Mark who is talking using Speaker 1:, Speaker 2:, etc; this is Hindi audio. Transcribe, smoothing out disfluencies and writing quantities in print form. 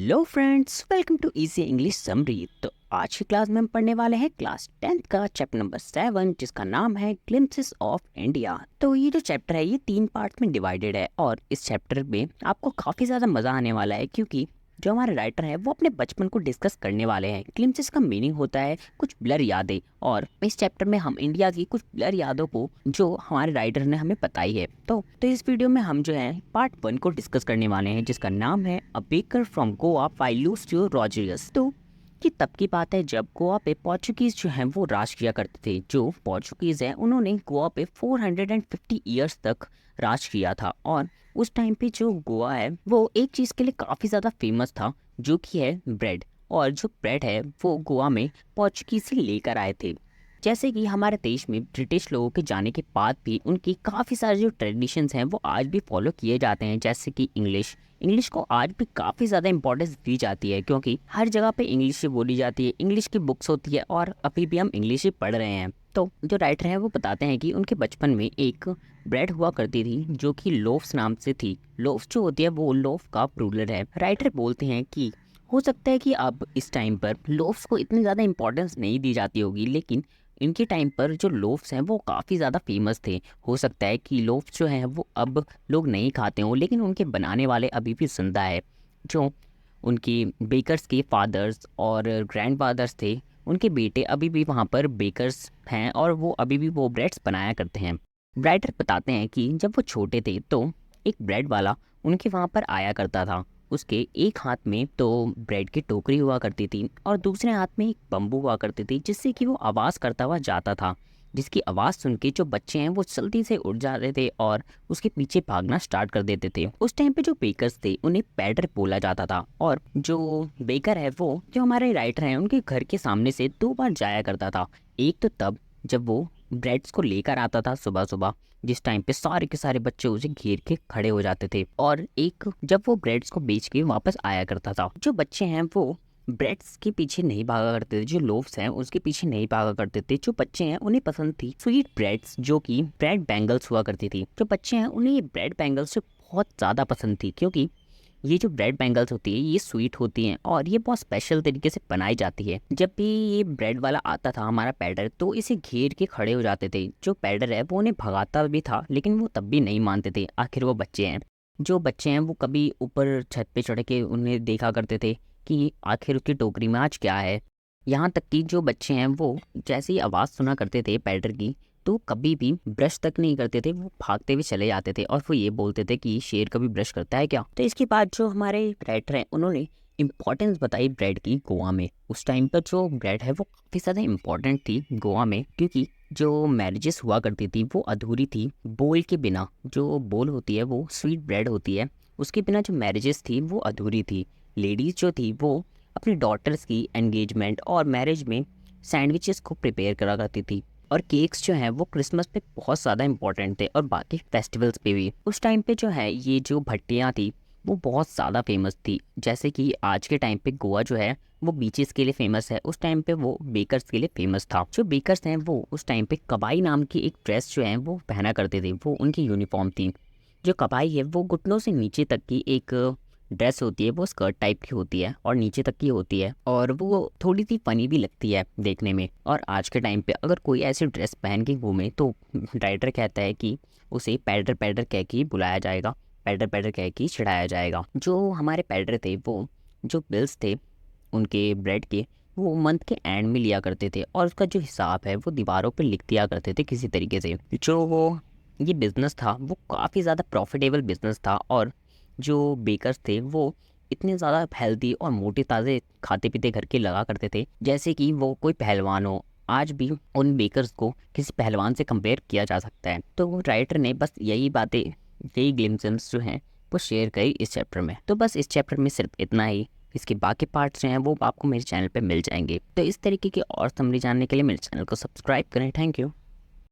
Speaker 1: Hello friends, welcome to easy English summary. तो आज की क्लास में हम पढ़ने वाले हैं क्लास 10th का चैप्टर नंबर 7 जिसका नाम है ग्लिम्पसेस ऑफ इंडिया। तो ये जो चैप्टर है ये 3 पार्ट्स में डिवाइडेड है और इस चैप्टर में आपको काफ़ी ज़्यादा मज़ा आने वाला है क्योंकि जो हमारे राइटर है वो अपने बचपन को डिस्कस करने वाले हैं। ग्लिम्पसेस का मीनिंग होता है कुछ ब्लर यादें, और इस चैप्टर में हम इंडिया की कुछ ब्लर यादों को जो हमारे राइटर ने हमें बताई है। तो इस वीडियो में हम जो है पार्ट 1 को डिस्कस करने वाले हैं जिसका नाम है a baker from Goa by Lucio Rodrigues. तो ये तब की बात है जब गोवा पे पोर्चुगीज जो हैं वो राज किया करते थे। जो पोर्चुगीज हैं उन्होंने गोवा पे 450 ईयर्स तक राज किया था, और उस टाइम पे जो गोवा है वो एक चीज़ के लिए काफ़ी ज़्यादा फेमस था जो कि है ब्रेड। और जो ब्रेड है वो गोवा में पोर्चुगीज ही लेकर आए थे। जैसे कि हमारे देश में ब्रिटिश लोगों के जाने के बाद भी उनकी काफ़ी सारे जो ट्रेडिशंस हैं वो आज भी फॉलो किए जाते हैं। जैसे कि इंग्लिश को आज भी काफ़ी ज़्यादा इंपॉर्टेंस दी जाती है क्योंकि हर जगह पे इंग्लिश ही बोली जाती है, इंग्लिश की बुक्स होती है और अभी भी हम इंग्लिश ही पढ़ रहे हैं। तो जो राइटर हैं वो बताते हैं कि उनके बचपन में एक ब्रेड हुआ करती थी जो कि लोफ्स नाम से थी। लोफ्स जो होती है वो लोफ का प्लूरल है। राइटर बोलते हैं कि हो सकता है कि अब इस टाइम पर लोफ्स को इतनी ज़्यादा इंपॉर्टेंस नहीं दी जाती होगी, लेकिन इनके टाइम पर जो लोफ्स हैं वो काफ़ी ज़्यादा फेमस थे। हो सकता है कि लोफ्स जो हैं वो अब लोग नहीं खाते हों, लेकिन उनके बनाने वाले अभी भी जिंदा है। जो उनकी बेकर्स के फादर्स और ग्रैंडफादर्स थे, उनके बेटे अभी भी वहाँ पर बेकर्स हैं और वो अभी भी वो ब्रेड्स बनाया करते हैं। राइटर बताते हैं कि जब वो छोटे थे तो एक ब्रेड वाला उनके वहाँ पर आया करता था। उसके एक हाथ में तो ब्रेड की टोकरी हुआ करती थी और दूसरे हाथ में एक बम्बू हुआ करती थी जिससे कि वो आवाज़ करता हुआ जाता था, जिसकी आवाज़ सुन के जो बच्चे हैं वो जल्दी से उठ जाते थे और उसके पीछे भागना स्टार्ट कर देते थे। उस टाइम पे जो बेकर्स थे उन्हें पैडर बोला जाता था, और जो बेकर है वो जो हमारे राइटर हैं उनके घर के सामने से 2 बार जाया करता था। एक तो तब जब वो ब्रेड्स को लेकर आता था सुबह सुबह, जिस टाइम पे सारे के सारे बच्चे उसे घेर के खड़े हो जाते थे, और एक जब वो ब्रेड्स को बेच के वापस आया करता था। जो बच्चे हैं वो ब्रेड्स के पीछे नहीं भागा करते थे, जो लोफ्स हैं उसके पीछे नहीं भागा करते थे। जो बच्चे हैं उन्हें पसंद थी स्वीट ब्रेड्स, जो कि ब्रेड बैंगल्स हुआ करती थी। जो बच्चे हैं उन्हें ये ब्रेड बैंगल्स बहुत ज़्यादा पसंद थी क्योंकि ये जो ब्रेड बैंगल्स होती है ये स्वीट होती हैं और ये बहुत स्पेशल तरीके से बनाई जाती है। जब भी ये ब्रेड वाला आता था हमारा पैडर, तो इसे घेर के खड़े हो जाते थे। जो पैडर है वो उन्हें भगाता भी था, लेकिन वो तब भी नहीं मानते थे। आखिर वो बच्चे हैं, जो बच्चे हैं वो कभी ऊपर छत पे चढ़ के उन्हें देखा करते थे कि आखिर उसकी टोकरी में आज क्या है। यहाँ तक कि जो बच्चे हैं वो जैसे ही आवाज़ सुना करते थे पैडर की, तो कभी भी ब्रश तक नहीं करते थे, वो भागते हुए चले जाते थे और वो ये बोलते थे कि शेर कभी ब्रश करता है क्या। तो इसके बाद जो हमारे राइटर हैं उन्होंने इम्पोर्टेंस बताई ब्रेड की गोवा में। उस टाइम पर जो ब्रेड है वो काफ़ी ज़्यादा इम्पोर्टेंट थी गोवा में, क्योंकि जो मैरिजेस हुआ करती थी वो अधूरी थी बोल के बिना। जो बोल होती है वो स्वीट ब्रेड होती है, उसके बिना जो मैरिजेस थी वो अधूरी थी। लेडीज़ जो थी वो अपनी डॉटर्स की एंगेजमेंट और मैरिज में सैंडविचेस को प्रिपेयर करा करती थी, और केक्स जो हैं वो क्रिसमस पे बहुत ज़्यादा इंपॉर्टेंट थे और बाकी फेस्टिवल्स पे भी। उस टाइम पे जो है ये जो भट्टियाँ थी वो बहुत ज़्यादा फेमस थी। जैसे कि आज के टाइम पे गोवा जो है वो बीचेस के लिए फेमस है, उस टाइम पे वो बेकर्स के लिए फेमस था। जो बेकर्स हैं वो उस टाइम पे कबाई नाम की एक ड्रेस जो है वो पहना करते थे, वो उनकी यूनिफॉर्म थी। जो कबाई है वो घुटनों से नीचे तक की एक ड्रेस होती है, वो स्कर्ट टाइप की होती है और नीचे तक की होती है, और वो थोड़ी सी फनी भी लगती है देखने में। और आज के टाइम पे अगर कोई ऐसी ड्रेस पहन के घूमे तो राइटर कहता है कि उसे पैडर पैडर कह के बुलाया जाएगा, पैडर पैडर कह के चिढ़ाया जाएगा। जो हमारे पैडर थे वो जो बिल्स थे उनके ब्रेड के, वो मंथ के एंड में लिया करते थे और उसका जो हिसाब है वो दीवारों पर लिख दिया करते थे किसी तरीके से। जो वो ये बिज़नेस था वो काफ़ी ज़्यादा प्रॉफिटेबल बिज़नेस था, और जो बेकर्स थे वो इतने ज़्यादा हेल्दी और मोटे ताज़े खाते पीते घर के लगा करते थे जैसे कि वो कोई पहलवान हो। आज भी उन बेकर्स को किसी पहलवान से कंपेयर किया जा सकता है। तो राइटर ने बस यही बातें, यही ग्लिम्पसेस जो हैं वो शेयर करी इस चैप्टर में। तो बस इस चैप्टर में सिर्फ इतना ही। इसके बाकी पार्ट्स जो हैं वो आपको मेरे चैनल पे मिल जाएंगे। तो इस तरीके की और समरी जानने के लिए मेरे चैनल को सब्सक्राइब करें। Thank you.